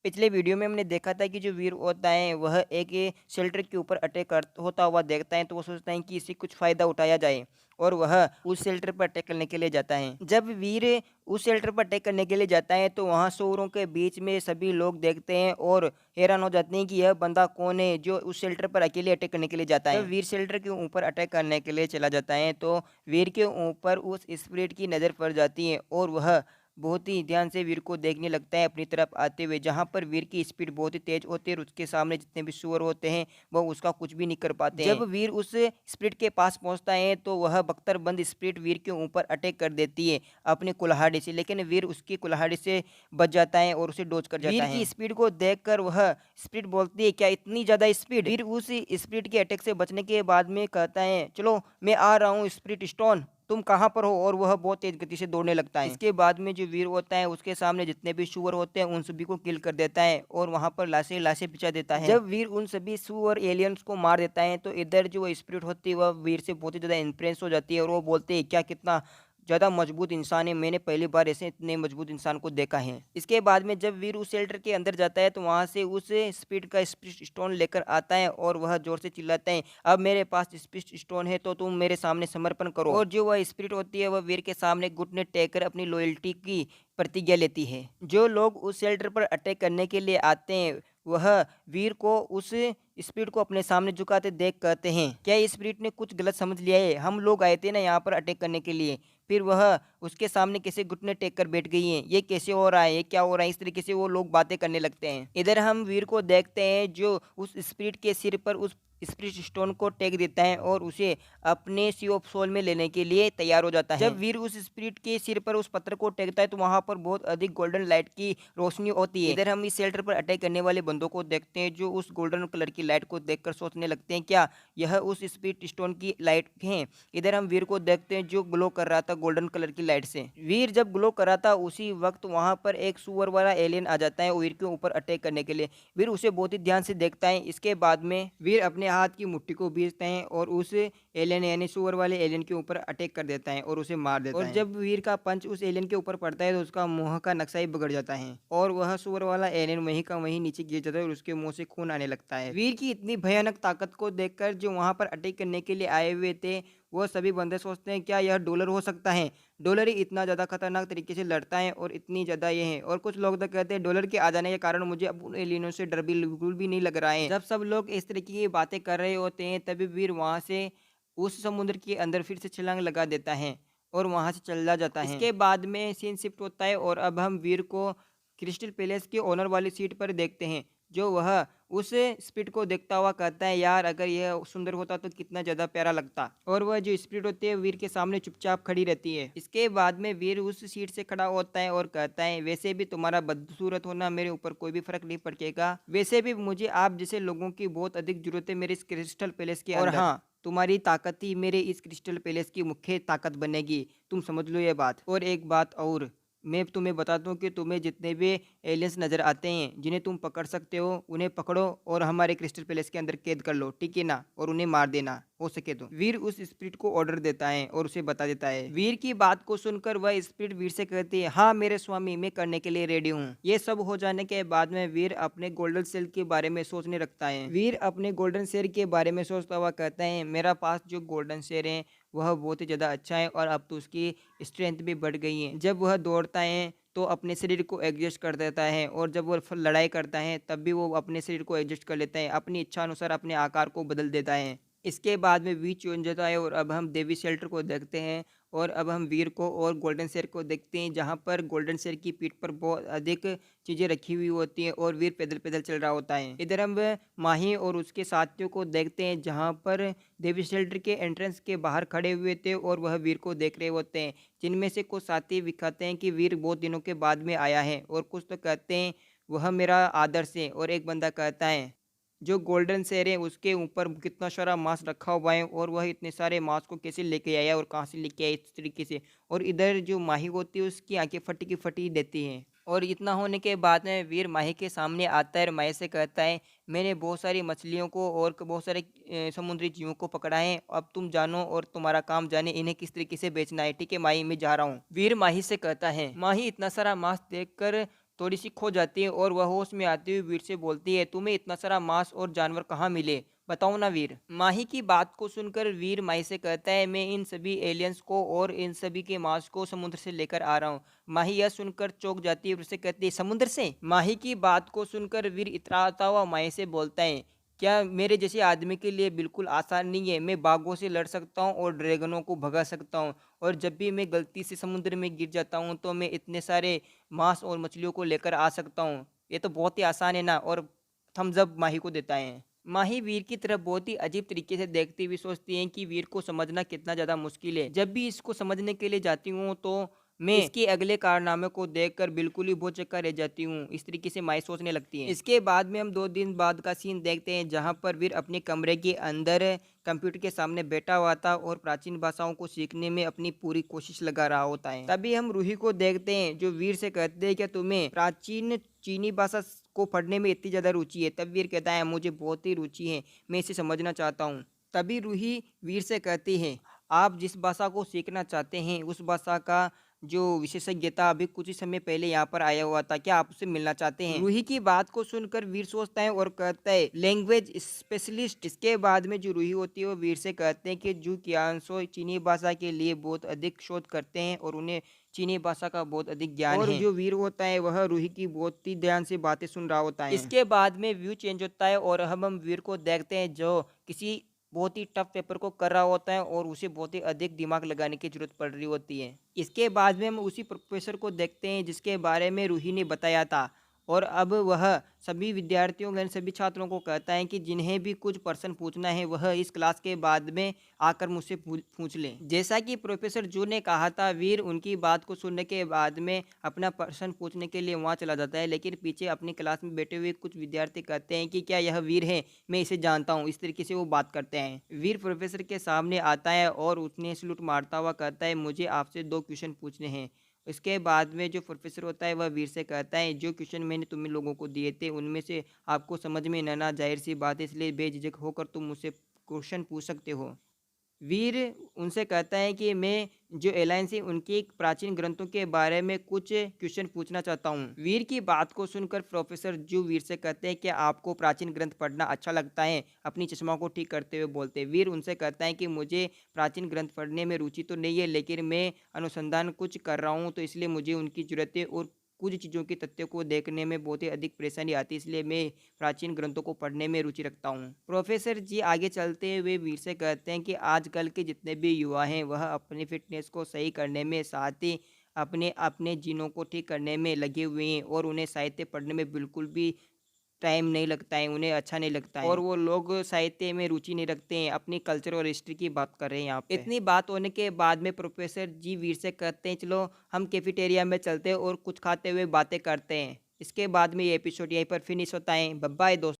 पिछले वीडियो में हमने देखा था कि जो वीर होता है वह एक ये शेल्टर के ऊपर अटैक कर होता हुआ देखता है, तो वो सोचता है कि इससे कुछ फ़ायदा उठाया जाए और वह उस शेल्टर पर अटैक करने के लिए जाता है। जब वीर उस शेल्टर पर अटैक करने के लिए जाता है तो वहाँ सूअरों के बीच में सभी लोग देखते हैं और हैरान हो जाते हैं कि यह बंदा कौन है जो उस शेल्टर पर अकेले अटैक करने के लिए जाता है। जब वीर शेल्टर के ऊपर अटैक करने के लिए चला जाता है तो वीर के ऊपर उस स्पिरिट की नज़र पड़ जाती है और वह बहुत ही ध्यान से वीर को देखने लगता है अपनी तरफ आते हुए, जहाँ पर वीर की स्पीड बहुत ही तेज होती है और उसके सामने जितने भी सुअर होते हैं वह उसका कुछ भी नहीं कर पाते हैं। जब वीर उस स्पिरिट के पास पहुंचता है तो वह बख्तरबंद स्पिरिट वीर के ऊपर अटैक कर देती है अपनी कुल्हाड़ी से, लेकिन वीर उसकी कुल्हाड़ी से बच जाता है और उसे डोज कर जाता है। वीर की स्पीड को देखकर वह स्पिरिट बोलती है, क्या इतनी ज्यादा स्पीड? वीर उस स्पिरिट के अटैक से बचने के बाद में कहता है, चलो मैं आ रहा हूँ स्पिरिट स्टोन, तुम कहाँ पर हो? और वह बहुत तेज गति से दौड़ने लगता है। इसके बाद में जो वीर होता है उसके सामने जितने भी सुअर होते हैं उन सभी को किल कर देता है और वहां पर लाशें लाशें बिछा देता है। जब वीर उन सभी सुअर एलियंस को मार देता है तो इधर जो स्पिरिट होती है वह वीर से बहुत ही ज्यादा इम्प्रेस हो जाती है और वो बोलते हैं, क्या कितना ज़्यादा मजबूत इंसान है, मैंने पहली बार ऐसे इतने मजबूत इंसान को देखा है। इसके बाद में जब वीर उस शेल्टर के अंदर जाता है तो वहाँ से उस स्पीड का स्पीड स्टोन लेकर आता है और वह जोर से चिल्लाता है, अब मेरे पास स्पीड स्टोन है तो तुम मेरे सामने समर्पण करो। और जो वह स्पिरिट होती है वह वीर के सामने घुटने टेक कर अपनी लॉयल्टी की प्रतिज्ञा लेती है। जो लोग उस शेल्टर पर अटैक करने के लिए आते हैं वह वीर को उस स्पिरिट को अपने सामने झुकाते देख कहते हैं, क्या इस स्पिरिट ने कुछ गलत समझ लिया है? हम लोग आए थे ना यहाँ पर अटैक करने के लिए, फिर वह उसके सामने कैसे घुटने टेक कर बैठ गई हैं, ये कैसे हो रहा है, ये क्या हो रहा है? इस तरीके से वो लोग बातें करने लगते हैं। इधर हम वीर को देखते हैं जो उस स्पिरिट के सिर पर उस स्पिरिट स्टोन को टेक देता है और उसे अपने सी ऑफ सोल में लेने के लिए तैयार हो जाता है। जब वीर उस स्पिरिट के सिर पर उस पत्थर को टेकता है तो वहां पर बहुत अधिक गोल्डन लाइट की रोशनी होती है। इधर हम इस शेल्टर पर अटैक करने वाले बंदों को देखते हैं जो उस गोल्डन कलर की लाइट को देखकर सोचने लगते हैं, क्या यह उस स्पिरिट स्टोन की लाइट है? इधर हम वीर को देखते हैं जो ग्लो कर रहा था गोल्डन कलर की लाइट से। वीर जब ग्लो कर रहा था उसी वक्त वहां पर एक सुअर वाला एलियन आ जाता है वीर के ऊपर अटैक करने के लिए। वीर उसे बहुत ही ध्यान से देखता है। इसके बाद में वीर अपने हाथ की मुट्ठी को भींचते हैं और उस एलियन यानी सुअर वाले एलियन के ऊपर अटैक कर देता है और उसे मार देता है। और जब वीर का पंच उस एलियन के ऊपर पड़ता है तो उसका मुंह का नक्शा ही बिगड़ जाता है और वह सुअर वाला एलियन वहीं का वहीं नीचे गिर जाता है और उसके मुंह से खून आने लगता है। वीर की इतनी भयानक ताकत को देखकर जो वहां पर अटैक करने के लिए आए हुए थे वो सभी बंदे सोचते हैं, क्या यह डॉलर हो सकता है? डॉलर ही इतना ज़्यादा खतरनाक तरीके से लड़ता है और इतनी ज़्यादा ये है। और कुछ लोग तो कहते हैं डॉलर के आ जाने के कारण मुझे अब उन एलियनों से डर भी बिल्कुल भी नहीं लग रहा है। जब सब लोग इस तरीके की बातें कर रहे होते हैं तभी वीर वहां से उस समुद्र के अंदर फिर से छलांग लगा देता है और वहां से चला जाता है। इसके बाद में सीन शिफ्ट होता है और अब हम वीर को क्रिस्टल पैलेस के ओनर वाली सीट पर देखते हैं, जो वह उस स्पिरिट को देखता हुआ कहता है, यार अगर यह सुंदर होता तो कितना ज़्यादा प्यारा लगता। और वह जो स्पिरिट होती है वीर के सामने चुपचाप खड़ी रहती है। इसके बाद में वीर उस सीट से खड़ा होता है और कहता है, वैसे भी तुम्हारा बदसूरत होना मेरे ऊपर कोई भी फर्क नहीं पड़ेगा, वैसे भी मुझे आप जैसे लोगों की बहुत अधिक जरूरत है मेरे इस क्रिस्टल पैलेस के अंदर। और हाँ, तुम्हारी ताकत ही मेरे इस क्रिस्टल पैलेस की मुख्य ताकत बनेगी, तुम समझ लो ये बात। और एक बात और, मैं तुम्हें बताता हूँ कि तुम्हें जितने भी एलियंस नज़र आते हैं जिन्हें तुम पकड़ सकते हो उन्हें पकड़ो और हमारे क्रिस्टल पैलेस के अंदर कैद कर लो, ठीक है ना? और उन्हें मार देना हो सके तो। वीर उस स्पिरिट को ऑर्डर देता है और उसे बता देता है। वीर की बात को सुनकर वह स्पिरिट वीर से कहती है, हाँ मेरे स्वामी, मैं करने के लिए रेडी हूँ। ये सब हो जाने के बाद में वीर अपने गोल्डन सेल के बारे में सोचने लगता है। वीर अपने गोल्डन शेर के बारे में सोचता हुआ कहता है, मेरा पास जो गोल्डन शेर है वह बहुत ही ज़्यादा अच्छा है और अब तो उसकी स्ट्रेंथ भी बढ़ गई है। जब वह दौड़ता है तो अपने शरीर को एडजस्ट कर देता है और जब वो लड़ाई करता है तब भी वो अपने शरीर को एडजस्ट कर लेता है, अपनी इच्छा अनुसार अपने आकार को बदल देता है। इसके बाद में वीर चुन जाता है और अब हम देवी शेल्टर को देखते हैं और अब हम वीर को और गोल्डन शेर को देखते हैं, जहाँ पर गोल्डन शेर की पीठ पर बहुत अधिक चीज़ें रखी हुई होती हैं और वीर पैदल पैदल चल रहा होता है। इधर हम माही और उसके साथियों को देखते हैं जहाँ पर देवी शेल्टर के एंट्रेंस के बाहर खड़े हुए थे और वह वीर को देख रहे होते हैं, जिनमें से कुछ साथी दिखाते हैं कि वीर बहुत दिनों के बाद में आया है और कुछ तो कहते हैं वह मेरा आदर्श है। और एक बंदा कहता है, जो गोल्डन शेर है उसके ऊपर कितना सारा मांस रखा हुआ है और वह इतने सारे मांस को कैसे लेके आया और कहाँ से लेके आया, इस तरीके से। और इधर जो माही होती है उसकी आंखें फटी की फटी देती हैं। और इतना होने के बाद में वीर माही के सामने आता है और माही से कहता है, मैंने बहुत सारी मछलियों को और बहुत सारे समुद्री जीवों को पकड़ा है, अब तुम जानो और तुम्हारा काम जाने इन्हें किस तरीके से बेचना है, ठीक है माही, मैं जा रहा हूँ। वीर माही से कहता है। माही इतना सारा मांस देखकर थोड़ी सी खो जाती है और वह होश में आते हुए वीर से बोलती है, तुम्हें इतना सारा मांस और जानवर कहाँ मिले, बताओ ना वीर। माही की बात को सुनकर वीर माही से कहता है, मैं इन सभी एलियंस को और इन सभी के मांस को समुद्र से लेकर आ रहा हूँ। माही यह सुनकर चौंक जाती है और उसे कहती है, समुद्र से? माही की बात को सुनकर वीर इतराता हुआ माही से बोलता है, क्या मेरे जैसे आदमी के लिए बिल्कुल आसान नहीं है? मैं बाघों से लड़ सकता हूँ और ड्रैगनों को भगा सकता हूँ, और जब भी मैं गलती से समुद्र में गिर जाता हूँ तो मैं इतने सारे मांस और मछलियों को लेकर आ सकता हूँ। ये तो बहुत ही आसान है ना। और थम्स अप माही को देता है। माही वीर की तरफ बहुत ही अजीब तरीके से देखती हुई सोचती हैं कि वीर को समझना कितना ज़्यादा मुश्किल है। जब भी इसको समझने के लिए जाती हूँ तो मैं इसके अगले कारनामे को देखकर बिल्कुल ही भौचक्का रह जाती हूँ। इस तरीके से माही सोचने लगती है। इसके बाद में हम 2 दिन बाद का सीन देखते हैं, जहाँ पर वीर अपने कमरे के अंदर कंप्यूटर के सामने बैठा हुआ था और प्राचीन भाषाओं को सीखने में अपनी पूरी कोशिश लगा रहा होता है। तभी हम रूही को देखते हैं, जो वीर से कहते हैं, क्या तुम्हें प्राचीन चीनी भाषा को पढ़ने में इतनी ज़्यादा रुचि है? तब वीर कहता है, मुझे बहुत ही रुचि है, मैं इसे समझना चाहता हूँ। तभी रूही वीर से कहती है, आप जिस भाषा को सीखना चाहते हैं उस भाषा का जो विशेषज्ञ था अभी कुछ ही समय पहले यहाँ पर आया हुआ था, क्या आप उससे मिलना चाहते हैं? रूही की बात को सुनकर वीर सोचता है और कहता है, लैंग्वेज स्पेशलिस्ट। इसके बाद में जो रूही होती है वो वीर से कहते हैं कि जू कियानसो चीनी भाषा के लिए बहुत अधिक शोध करते हैं और उन्हें चीनी भाषा का बहुत अधिक ज्ञान और है। जो वीर होता है वह रूही की बहुत ही ध्यान से बातें सुन रहा होता है। इसके बाद में व्यू चेंज होता है और हम वीर को देखते हैं, जो किसी बहुत ही टफ पेपर को कर रहा होता है और उसे बहुत ही अधिक दिमाग लगाने की जरूरत पड़ रही होती है। इसके बाद में हम उसी प्रोफेसर को देखते हैं जिसके बारे में रूही ने बताया था, और अब वह सभी विद्यार्थियों यानी सभी छात्रों को कहता है कि जिन्हें भी कुछ प्रश्न पूछना है वह इस क्लास के बाद में आकर मुझसे पूछ लें। जैसा कि प्रोफेसर जू ने कहा था, वीर उनकी बात को सुनने के बाद में अपना प्रश्न पूछने के लिए वहाँ चला जाता है, लेकिन पीछे अपनी क्लास में बैठे हुए कुछ विद्यार्थी कहते हैं कि क्या यह वीर है, मैं इसे जानता हूँ। इस तरीके से वो बात करते हैं। वीर प्रोफेसर के सामने आता है और उसने सलूट मारता हुआ कहता है, मुझे आपसे 2 क्वेश्चन पूछने हैं। इसके बाद में जो प्रोफेसर होता है वह वीर से कहता है, जो क्वेश्चन मैंने तुम्हें लोगों को दिए थे उनमें से आपको समझ में न ना जाहिर सी बात है, इसलिए बेझिझक होकर तुम मुझसे क्वेश्चन पूछ सकते हो। वीर उनसे कहता है कि मैं जो एलायंस है उनके एक प्राचीन ग्रंथों के बारे में कुछ क्वेश्चन पूछना चाहता हूँ। वीर की बात को सुनकर प्रोफेसर जू वीर से कहते हैं कि आपको प्राचीन ग्रंथ पढ़ना अच्छा लगता है? अपनी चश्मा को ठीक करते हुए बोलते हैं। वीर उनसे कहता है कि मुझे प्राचीन ग्रंथ पढ़ने में रुचि तो नहीं है, लेकिन मैं अनुसंधान कुछ कर रहा हूँ तो इसलिए मुझे उनकी जरूरत है और कुछ चीज़ों के तथ्यों को देखने में बहुत ही अधिक परेशानी आती है, इसलिए मैं प्राचीन ग्रंथों को पढ़ने में रुचि रखता हूँ। प्रोफेसर जी आगे चलते हुए वीर से कहते हैं कि आजकल के जितने भी युवा हैं वह अपनी फिटनेस को सही करने में साथ ही अपने अपने जीनों को ठीक करने में लगे हुए हैं, और उन्हें साहित्य पढ़ने में बिल्कुल भी टाइम नहीं लगता है, उन्हें अच्छा नहीं लगता है और वो लोग साहित्य में रुचि नहीं रखते हैं। अपनी कल्चर और हिस्ट्री की बात कर रहे हैं यहाँ पे। इतनी बात होने के बाद में प्रोफेसर जी वीर से कहते हैं, चलो हम कैफेटेरिया में चलते हैं और कुछ खाते हुए बातें करते हैं। इसके बाद में ये एपिसोड यहीं पर फिनिश होता है। बाय बाय दोस्तों।